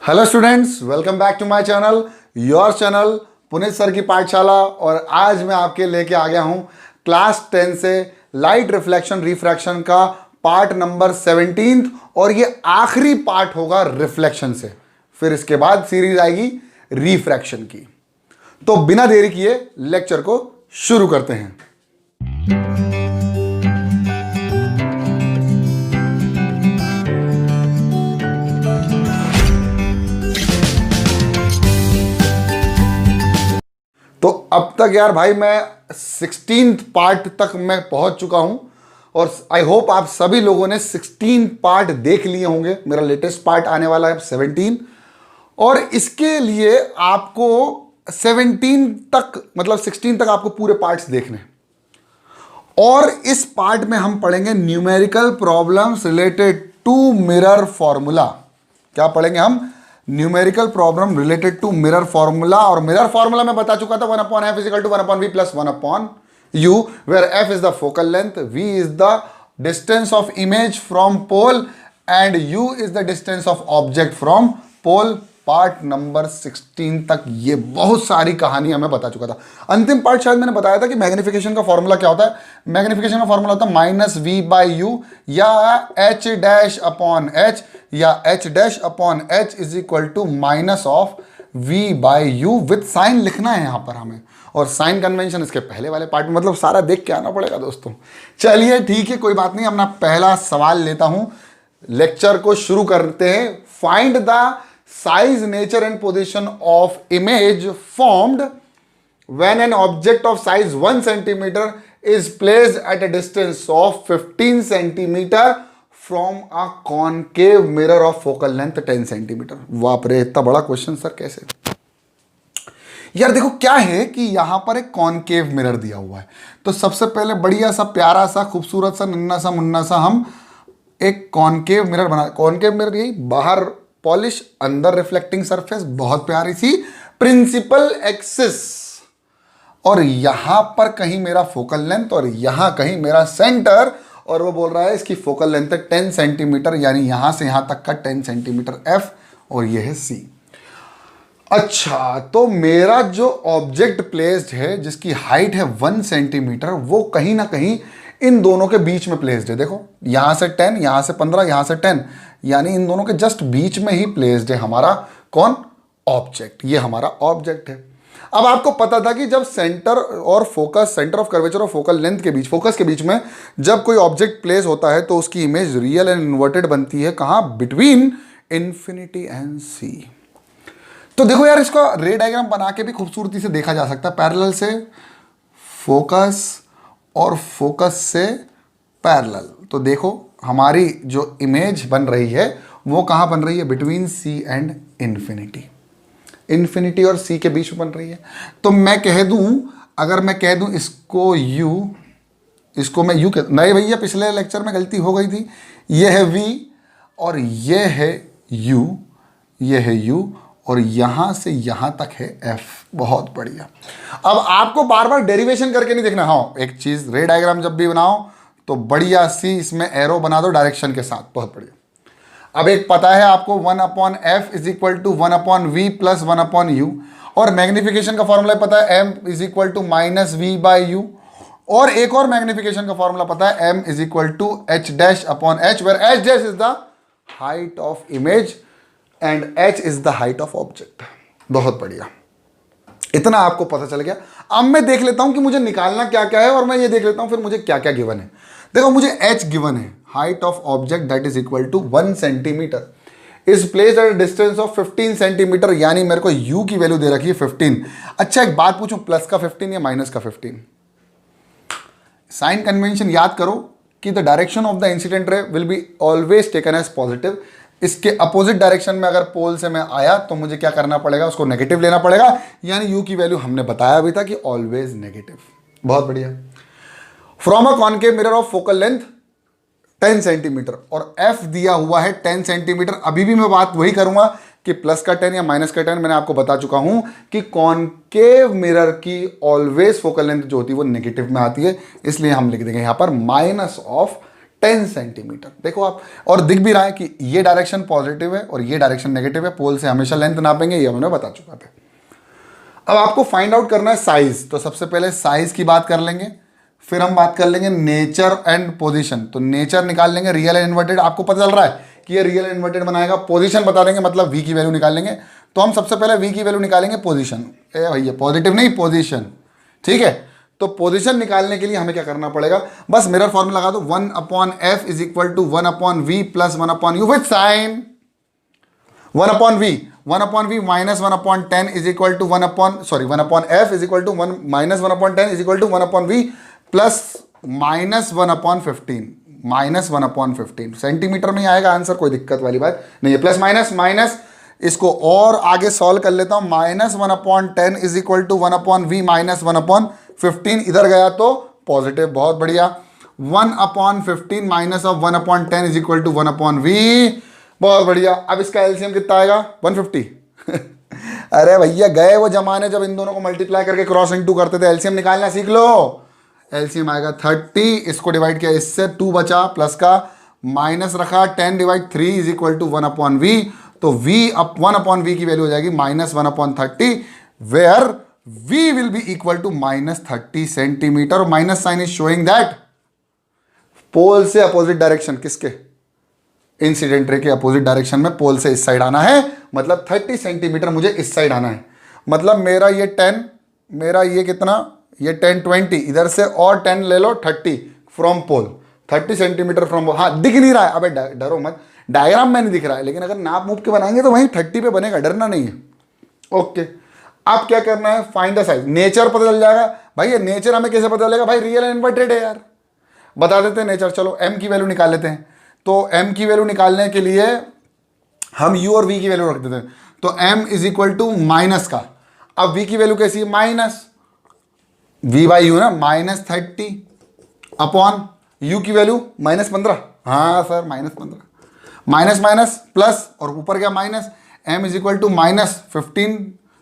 Hello students, welcome back to my channel, your channel Puneet sir की पाठशाला। और आज मैं आपके लेके आ गया हूं क्लास 10 से लाइट रिफ्लेक्शन रिफ्रैक्शन का पार्ट नंबर 17 और ये आखिरी पार्ट होगा रिफ्लेक्शन से। फिर इसके बाद सीरीज आएगी रिफ्रैक्शन की। तो बिना देरी किए लेक्चर को शुरू करते हैं। तो अब तक यार भाई मैं 16th पार्ट तक मैं पहुंच चुका हूं और आई होप आप सभी लोगों ने 16 पार्ट देख लिए होंगे। मेरा लेटेस्ट पार्ट आने वाला है 17 और इसके लिए आपको 17 तक मतलब 16 तक आपको पूरे पार्ट्स देखने। और इस पार्ट में हम पढ़ेंगे numerical problems related to mirror formula. क्या पढ़ेंगे हम? Numerical problem related to mirror formula. और मिरर फॉर्मूला मैं बता चुका था 1/f = 1/v + 1/u, where f is the focal length, v is the distance of image from pole and u is the distance of object from pole। Part number 16 तक ये बहुत सारी कहानियां मैं बता चुका था। अंतिम पार्ट शायद मैंने बताया था कि मैग्निफिकेशन का फॉर्मूला क्या होता है। मैग्निफिकेशन का फॉर्मूला होता है -v/u या h' या h' - -v/u विथ साइन लिखना है यहां पर हमें। और साइन कन्वेंशन इसके पहले वाले पार्ट में मतलब सारा देख के आना पड़ेगा दोस्तों। चलिए ठीक है, कोई बात नहीं। अपना पहला सवाल लेता हूं, लेक्चर को शुरू करते हैं। Find the size, nature and position of image formed when an object of size 1 centimeter is placed at a distance of 15 centimeter from a concave mirror of focal length 10 centimeter। बाप रे, इतना बड़ा question sir, कैसे? यार देखो क्या है कि यहां पर एक कॉनकेव मिरर दिया हुआ है। तो सबसे पहले बढ़िया सा प्यारा सा खूबसूरत सा नन्ना सा मुन्ना सा हम एक कॉनकेव मिरर बना। कॉनकेव मिरर यही बाहर पॉलिश, अंदर रिफ्लेक्टिंग सरफेस, बहुत प्यारी सी प्रिंसिपल एक्सिस। और यहां पर कहीं मेरा फोकल लेंथ और यहां कहीं मेरा सेंटर। और वो बोल रहा है इसकी फोकल लेंथ है 10 सेंटीमीटर, यानी यहां से यहां तक का 10 सेंटीमीटर एफ और ये है सी। अच्छा, तो मेरा जो ऑब्जेक्ट प्लेस्ड है जिसकी हाइट है 1 सेंटीमीटर वो कहीं ना कहीं इन दोनों के बीच में प्लेस्ड है। देखो यहां से 10, यहां से 15, यहां से 10, यानी इन दोनों के जस्ट बीच में ही प्लेस्ड है हमारा कौन? ऑब्जेक्ट। ये हमारा ऑब्जेक्ट है। अब आपको पता था कि जब सेंटर और फोकस, सेंटर ऑफ कर्वेचर और फोकल लेंथ के बीच, फोकस के बीच में जब कोई ऑब्जेक्ट प्लेस होता है तो उसकी इमेज रियल एंड इन्वर्टेड बनती है। कहां? बिटवीन इन्फिनिटी एंड सी। तो देखो यार, इसका रे डायग्राम बना के भी खूबसूरती से देखा जा सकता है। पैरेलल से फोकस और फोकस से पैरेलल। तो देखो हमारी जो इमेज बन रही है वो कहां बन रही है? Between C and infinity. Infinity और सी के बीच में बन रही है। तो मैं कह दूं, अगर मैं कह दूं इसको u, इसको मैं u कह, नहीं भैया पिछले लेक्चर में गलती हो गई थी। ये है v और ये है u, ये है u और यहां से यहां तक है f। बहुत बढ़िया। अब आपको बार बार डेरिवेशन करके नहीं देखना। हाँ एक चीज, रे डायग्राम जब भी बनाओ तो बढ़िया सी इसमें एरो बना दो डायरेक्शन के साथ। बहुत बढ़िया। अब एक पता है आपको 1/f = 1/v + 1/u और मैग्निफिकेशन का फॉर्मूला पता है m = -v/u। और एक और मैग्निफिकेशन का फॉर्मूला पता है m = h'/h, where h' is the height of image and h is the height of object। बहुत बढ़िया, इतना आपको पता चल गया। अब मैं देख लेता हूं कि मुझे निकालना क्या क्या है और मैं ये देख लेता हूं फिर मुझे क्या क्या गिवन है। देखो मुझे h गिवन है, height of object that is equal to 1 centimetre is placed at a distance of 15 centimetre, यानी मेरे को u की वैल्यू दे रखी है 15। अच्छा एक बात पूछूं, प्लस का 15 या माइनस का 15? साइन कन्वेंशन याद करो कि the direction of the incident ray will be always taken as positive. इसके अपोजिट डायरेक्शन में अगर पोल से मैं आया तो मुझे क्या करना पड़ेगा? उसको नेगेटिव लेना पड़ेगा, यानी u की वैल्यू हमने बताया अभी था कि ऑलवेज नेगेटिव। बहुत बढ़िया। From a concave mirror of focal length 10 centimetre और f दिया हुआ है 10 सेंटीमीटर। अभी भी मैं बात वही करूंगा कि प्लस का 10 या माइनस का 10। मैंने आपको बता चुका हूं कि कॉनकेव मिरर की ऑलवेज फोकल लेंथ जो होती है वो नेगेटिव में आती है, इसलिए हम लिख देंगे यहां पर 10 सेंटीमीटर। देखो आप, और दिख भी रहा है कि ये डायरेक्शन पॉजिटिव है और ये डायरेक्शन नेगेटिव है। पोल से हमेशा लेंथ नापेंगे, ये हमने बता चुका है। अब आपको फाइंड आउट करना है साइज, तो सबसे पहले साइज की बात कर लेंगे, फिर हम बात कर लेंगे नेचर एंड पोजीशन। तो नेचर निकाल लेंगे, रियल एंड इन्वर्टेड आपको पता चल रहा है कि ये रियल इन्वर्टेड बनाएगा। पोजीशन बता देंगे, मतलब वी की वैल्यू निकाल लेंगे। तो हम सबसे पहले वी की वैल्यू निकालेंगे पोजीशन। ए भैया पॉजिटिव नहीं, पोजीशन, ठीक है। तो पोजीशन निकालने के लिए हमें क्या करना पड़ेगा, बस मिरर फॉर्मूला लगा दो, 1/f is equal to 1/v plus 1/u with sign 1/v, 1/v minus 1/10 is equal to 1/f is equal to 1 minus 1/10 is equal to 1/v plus minus 1/15, minus 1/15 centimetre में ही आएगा आंसर, कोई दिक्कत वाली बात नहीं है। प्लस माइनस माइनस, इसको और आगे सॉल्व कर लेता हूं, minus 1/10 is equal to 1/v minus 1/15, इधर गया तो पॉजिटिव, बहुत बढ़िया। 1/15 minus of 1/10 is equal to 1/v, बहुत बढ़िया। अब इसका एलसीएम कितना आएगा, 150। अरे भैया गए वो जमाने जब इन दोनों को मल्टीप्लाई करके क्रॉस इंटू करते थे, एलसीएम निकालना सीख लो। एलसीएम आएगा 30, इसको डिवाइड किया इससे 2 बचा, प्लस का माइनस रखा, 10 divide 3 is equal to 1/v। तो v अप 1/v की वैल्यू हो जाएगी minus 1/30, where v will be equal to minus 30 centimetre. Minus sign is showing that pole से अपोजिट डायरेक्शन, किसके, इंसिडेंट रे के अपोजिट डायरेक्शन में पोल से इस साइड आना है, मतलब 30 सेंटीमीटर मुझे इस साइड आना है। मतलब मेरा ये 10, मेरा ये कितना, ये 10 20, इधर से और 10 ले लो 30 फ्रॉम पोल, 30 सेंटीमीटर फ्रॉम, हाँ दिख नहीं रहा है, अबे डरो मत, डायग्राम में नहीं दिख रहा है, लेकिन अगर नाप मूप के बनाएंगे तो वहीं 30 पे बनेगा, डरना नहीं है। ओके, अब क्या करना है, फाइंड द साइज। नेचर पता चल जाएगा भाई, ये नेचर हमें कैसे पता चलेगा भाई, रियल इन्वर्टेड है यार, बता देते हैं नेचर। चलो m की वैल्यू निकाल लेते हैं। तो m की वैल्यू निकालने के लिए हम u और v की वैल्यू रख देते हैं। तो m is equal to minus का, अब v की वैल्यू कैसी है, माइनस v बाई यू ना, माइनस 30 अपॉन u की वैल्यू माइनस 15, हाँ sir minus 15, minus minus plus और ऊपर क्या minus, m is equal to minus 15,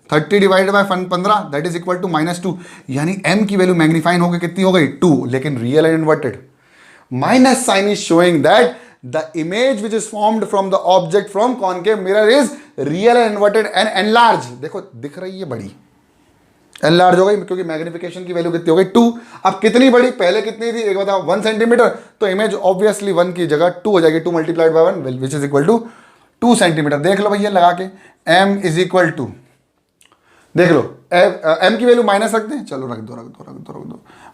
30 divided by 15 that is equal to -2, यानी m की वैल्यू मैग्नीफाइन होकर कितनी हो गई 2, लेकिन real and inverted. Minus sign is showing that the image which is formed from the object from concave mirror is real and inverted and enlarge. देखो दिख रही है बड़ी, एनलार्ज हो गई क्योंकि मैग्निफिकेशन की वैल्यू कितनी हो गई 2। अब कितनी बड़ी, पहले कितनी थी एक बताओ, 1 सेंटीमीटर, तो इमेज ऑब्वियसली 1 की जगह 2 हो जाएगी, 2 multiplied by 1 which is equal to 2 centimetre. देख लो भैया लगा के, m इज इक्वल टू, देख लो m की वैल्यू माइनस रख दें, चलो रख दो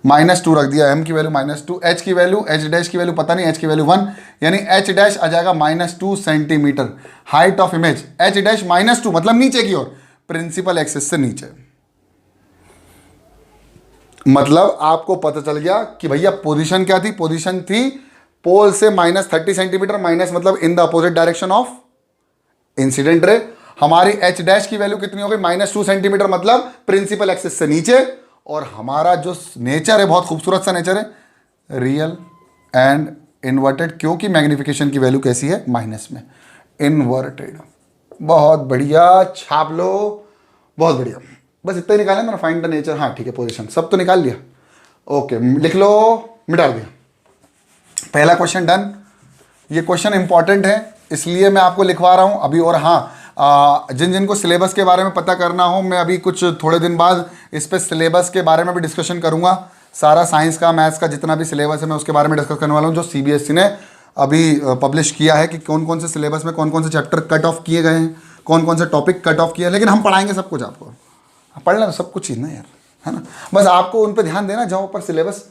-2 रख दिया, m की वैल्यू -2, h की वैल्यू, h डैश की वैल्यू पता नहीं, h की वैल्यू 1, यानी h डैश आ जाएगा -2 centimetre. Height of image h dash -2 मतलब नीचे की ओर, प्रिंसिपल एक्सिस से नीचे। मतलब आपको पता चल गया कि भैया पोजीशन क्या थी, पोजीशन थी पोल से -30 सेंटीमीटर, माइनस मतलब in the opposite direction of incident ray. हमारी h डैश की वैल्यू कितनी हो गई, -2 सेंटीमीटर, मतलब प्रिंसिपल एक्सिस से नीचे। और हमारा जो नेचर है बहुत खूबसूरत सा नेचर है, रियल एंड इन्वर्टेड, क्योंकि मैग्निफिकेशन की वैल्यू कैसी है, माइनस में, इन्वर्टेड। बहुत बढ़िया, छाप लो, बहुत बढ़िया। बस इतना ही निकालें ना, फाइंड द नेचर, हाँ ठीक है, पोजीशन सब तो निकाल लिया। ओके लिख लो, मिटा दिया, पहला क्वेश्चन डन। ये क्वेश्चन इंपॉर्टेंट है इसलिए मैं आपको लिखवा रहा हूँ अभी। और हाँ, जिन जिनको सिलेबस के बारे में पता करना हो, मैं अभी कुछ थोड़े दिन बाद इस पे सिलेबस के बारे में भी डिस्कशन करूँगा। सारा साइंस का, मैथ्स का जितना भी सिलेबस है मैं उसके बारे में डिस्कस करने वाला हूँ, जो CBSE ने अभी पब्लिश किया है कि कौन कौन से सिलेबस में कौन कौन से चैप्टर कट ऑफ किए गए हैं, कौन कौन से टॉपिक कट ऑफ किए हैं। लेकिन हम पढ़ाएंगे सब कुछ आपको, पढ़ लेना सब कुछ ही ना यार, है ना। बस आपको उन पर ध्यान देना जहाँ पर सिलेबस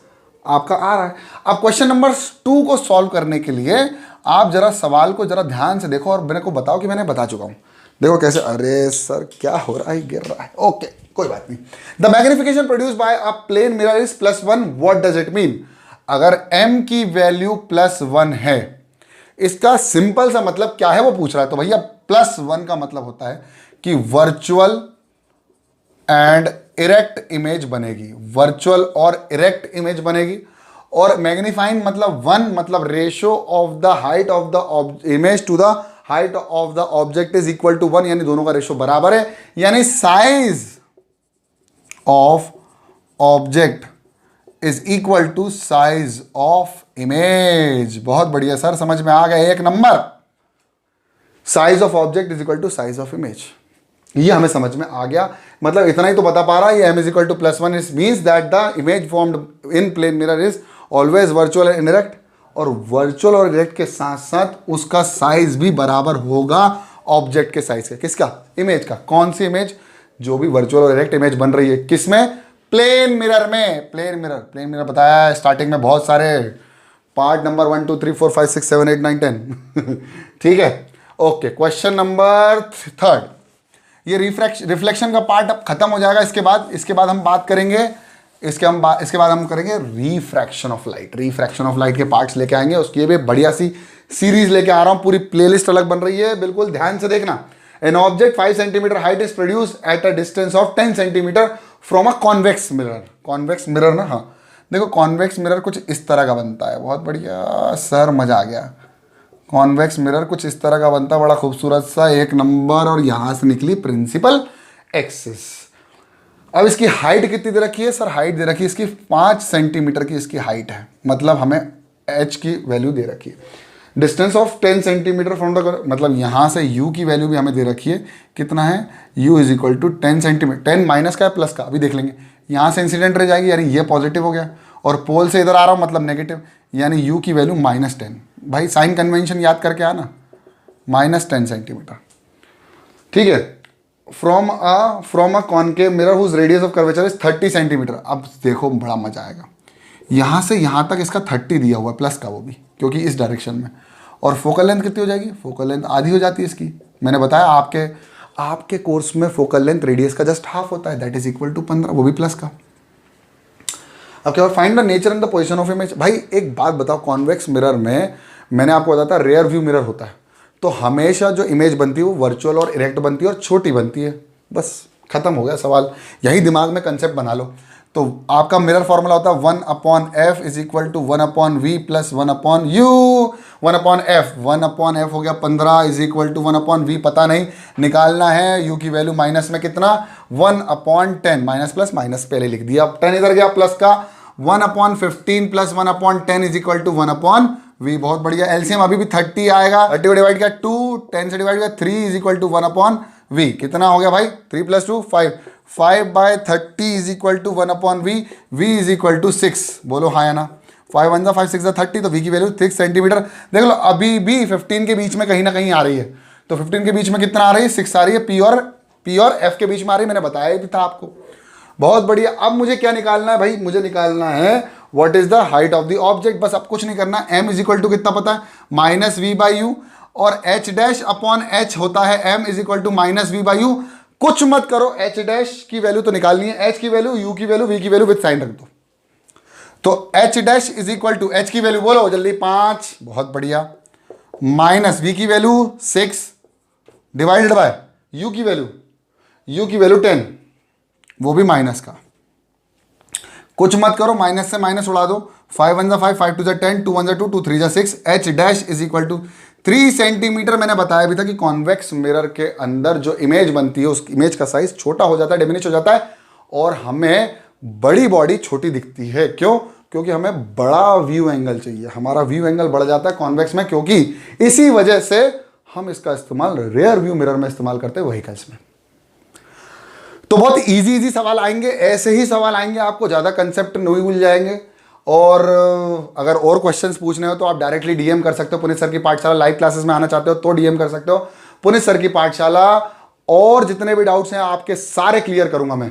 आपका आ रहा है। अब क्वेश्चन नंबर 2 को सॉल्व करने के लिए आप जरा सवाल को जरा ध्यान से देखो और मेरे को बताओ कि मैंने बता चुका हूँ। देखो कैसे, अरे सर क्या हो रहा है, गिर रहा है। ओके कोई बात नहीं। The magnification produce by a plane mirror is +1, what does it mean. अगर m की वैल्यू +1 है, इसका सिंपल सा मतलब क्या है वो पूछ रहा है। तो भैया +1 का मतलब होता है कि वर्चुअल एंड इरेक्ट इमेज बनेगी, वर्चुअल और इरेक्ट इमेज बनेगी। और मैग्नीफाइंग मतलब 1, मतलब ratio of the height of the image to the height of the object is equal to 1, यानी दोनों का रेशियो बराबर है। यानी size of object is equal to size of image. बहुत बढ़िया सर, समझ में आ गया, एक number. Size of object is equal to size of image, ये हमें समझ में आ गया। मतलब इतना ही तो बता पा रहा है, ये m is equal to +1 is means that the image formed in plane mirror is always virtual and indirect, और वर्चुअल और डायरेक्ट के साथ साथ उसका साइज भी बराबर होगा ऑब्जेक्ट के साइज के। किसका? इमेज का। कौन सी इमेज? जो भी वर्चुअल और डायरेक्ट इमेज बन रही है, किसमें? प्लेन मिरर में। प्लेन मिरर बताया है स्टार्टिंग में, बहुत सारे पार्ट नंबर 1 2 3 4 5 6 7 8 9 10 ठीक है, ओके। क्वेश्चन नंबर 3, ये रिफ्लेक्शन का पार्ट अब खत्म हो जाएगा। इसके बाद हम बात करेंगे, इसके बाद हम करेंगे refraction of light. Refraction of light के पार्ट्स लेके आएंगे, उसकी भी बढ़िया सी सीरीज लेके आ रहा हूं, पूरी प्लेलिस्ट अलग बन रही है, बिल्कुल ध्यान से देखना। An object 5 centimetre height is produce at a distance of 10 centimetre from a convex mirror. Convex mirror ना, हाँ देखो कॉन्वेक्स मिरर कुछ इस तरह का बनता है। बहुत बढ़िया सर, मजा आ गया। कॉन्वेक्स मिरर कुछ इस तरह का बनता है, बड़ा खूबसूरत सा, एक नंबर। और यहां से निकली प्रिंसिपल एक्सिस। अब इसकी हाइट कितनी दे रखी है सर? हाइट दे रखी है इसकी 5 सेंटीमीटर की इसकी हाइट है, मतलब हमें h की वैल्यू दे रखी है। Distance of 10 centimetre from the, मतलब यहाँ से u की वैल्यू भी हमें दे रखी है। कितना है? u is equal to 10 centimetre. 10 minus का है प्लस का, अभी देख लेंगे। यहाँ से इंसिडेंट रह जाएगी, यानी ये पॉजिटिव हो गया, और पोल से इधर आ रहा हूँ मतलब नेगेटिव, यानी u की वैल्यू -10। भाई साइन कन्वेंशन याद करके आना, -10 सेंटीमीटर, ठीक है। From a concave mirror whose radius of curvature is 30 centimetre. अब देखो बड़ा मजा आएगा, यहाँ से यहाँ तक इसका 30 दिया हुआ है, प्लस का, वो भी क्योंकि इस डायरेक्शन में। और फोकल लेंथ कितनी हो जाएगी? फोकल लेंथ आधी हो जाती है इसकी। मैंने बताया आपके कोर्स में फोकल लेंथ रेडियस का जस्ट हाफ होता है, दैट इज इक्वल टू 15, वो भी प्लस का। अब क्या, find the nature and the position of image. भाई एक बात बताओ, कॉन्वेक्स मिरर में मैंने आपको बताया था रेयर व्यू मिरर होता है, तो हमेशा जो इमेज बनती है वो वर्चुअल और इरेक्ट बनती है और छोटी बनती है। बस खत्म हो गया सवाल, यही दिमाग में कंसेप्ट बना लो। तो आपका मिरर फॉर्मूला होता है 1/f is equal to 1/v plus 1/u। 1/f 1/f हो गया 15 इज इक्वल टू 1/v, पता नहीं, निकालना है u की वैल्यू माइनस में कितना, 1/10, माइनस प्लस माइनस पहले लिख दिया, 10 इधर गया प्लस का, 1/15 plus 1/10 is equal to 1/v। बहुत बढ़िया। एलसीएम अभी भी 30 आएगा, 30 को डिवाइड किया 2, 10 से डिवाइड किया 3 इज इक्वल टू 1/v। कितना हो गया भाई? 3 + 2 5, 5/30 is equal to 1/v, v is equal to 6। बोलो हाँ या ना? 5 1 5 6 30, तो v की वैल्यू 6 सेंटीमीटर। देख लो अभी भी 15 के बीच में कहीं ना कहीं आ रही है, तो 15 के बीच में कितना आ रही है? 6 आ रही है। p और f के बीच में आ रही है, मैंने बताया भी था आपको। बहुत बढ़िया। अब मुझे क्या निकालना है भाई? मुझे निकालना है what is the height of the object. बस अब कुछ नहीं करना। m इज इक्वल टू कितना पता है? -v/u, और h' होता है m is equal to -v/u। कुछ मत करो, h' की वैल्यू तो निकालनी है, h की वैल्यू, u की वैल्यू, v की वैल्यू विद साइन रख दो। तो h' is equal to, h की वैल्यू बोलो जल्दी, 5, बहुत बढ़िया, माइनस v की वैल्यू 6 डिवाइडेड बाय u की वैल्यू 10, वो भी माइनस का। कुछ मत करो, माइनस से माइनस उड़ा दो। 5 1 5, 5 2 10, 2 1 2, 2 3 6, h' is equal to 3 centimetre. मैंने बताया भी था कि कॉन्वेक्स मिरर के अंदर जो इमेज बनती है उस इमेज का साइज छोटा हो जाता है, डिमिनिश हो जाता है, और हमें बड़ी बॉडी छोटी दिखती है। क्यों? क्योंकि हमें बड़ा व्यू एंगल चाहिए, हमारा व्यू एंगल बढ़ जाता है कॉन्वेक्स में, क्योंकि इसी वजह से हम इसका इस्तेमाल रेयर व्यू मिरर में इस्तेमाल करते हैं व्हीकल्स में। तो बहुत इजी सवाल आएंगे, ऐसे ही सवाल आएंगे, आपको ज़्यादा कंसेप्ट नहीं भूल जाएंगे। और अगर और क्वेश्चंस पूछने हो तो आप डायरेक्टली डीएम कर सकते हो। पुनीत सर की पाठशाला लाइव क्लासेस में आना चाहते हो तो डीएम कर सकते हो पुनीत सर की पाठशाला, और जितने भी डाउट्स हैं आपके सारे क्लियर करूंगा मैं।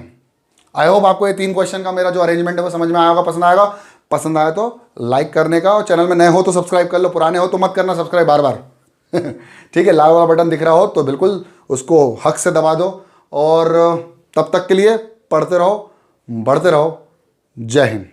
आई होप आपको ये 3 क्वेश्चन का मेरा जो अरेंजमेंट है वो समझ में आया होगा, पसंद आएगा। पसंद आया तो लाइक करने का, और चैनल में नए हो तो सब्सक्राइब कर लो, पुराने हो तो मत करना सब्सक्राइब बार बार ठीक है, लाल वाला बटन दिख रहा हो तो बिल्कुल उसको हक से दबा दो। और तब तक के लिए पढ़ते रहो, बढ़ते रहो। जय हिंद।